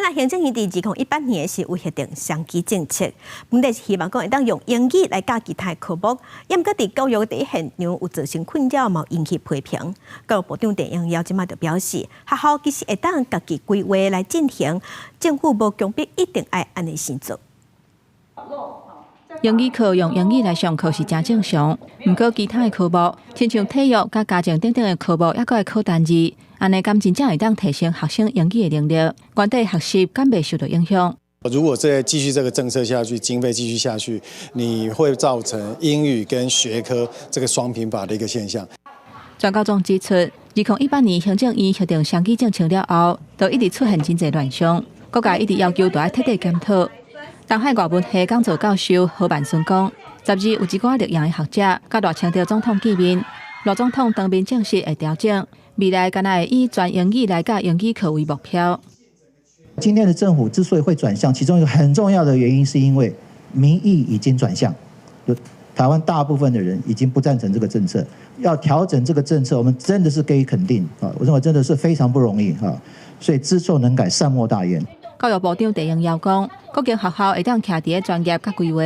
那行政院伫2018年是有核定双语政策，本来是希望讲会当用英语来教其他科目，也毋过伫教育第一现场有造成困扰，嘛引起批评。教育部长陈永尧即马就表示，学校其实会当家己规划来进行，政府无强迫一定爱安尼先做。 英语课用英语来上课是真正常，毋过其他的科目，亲像体育、甲家政等等的科目，也阁会考单字，安尼敢真正会当提升学生英语的能力，原地学习敢袂受到影响。如果再继续这个政策下去，经费继续下去，你会造成英语跟学科这个双贫乏的一个现象。专高中指出，2018年行政院核定双语政策了后，就一直出现真侪乱象，国家一直要求要彻底检讨。 东海外文系讲座教授何万顺讲，12有一寡绿营的学者，甲罗清潮总统见面，罗总统当面证实会调整，未来敢若会以全英语来教英语课为目标。今天的政府之所以会转向，其中一个很重要的原因，是因为民意已经转向，台湾大部分的人已经不赞成这个政策，要调整这个政策，我们真的是给予肯定啊！我认为真的是非常不容易啊，所以知错能改，善莫大焉。 教育部长陈永尧讲，各间学校会当徛伫专业甲规划，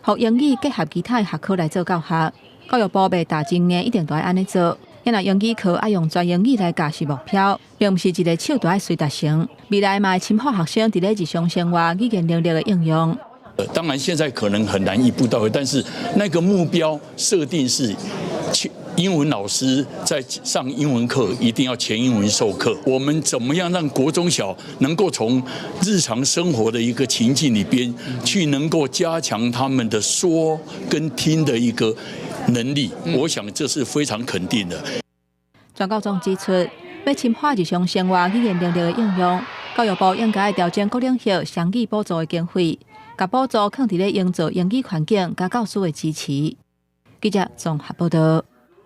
学英语结合其他的学科来做教学。教育部未达今年一定都要安尼做，因为英语课爱用全英语来教是目标，并不是一个手就要随达成。未来嘛会深化学生伫咧日常生活语言能力的应用。当然，现在可能很难一步到位，但是那个目标设定是。 英文老师在上英文课一定要全英文授课。我们怎么样让国中小能够从日常生活的一个情境里边去能够加强他们的说跟听的一个能力？我想这是非常肯定的。专高中指出，要深化日常生活语言能力的应用，教育部应该调整各领域双语补助的经费，甲补助放伫咧营造英语环境，甲教师的支持。记者综合报道。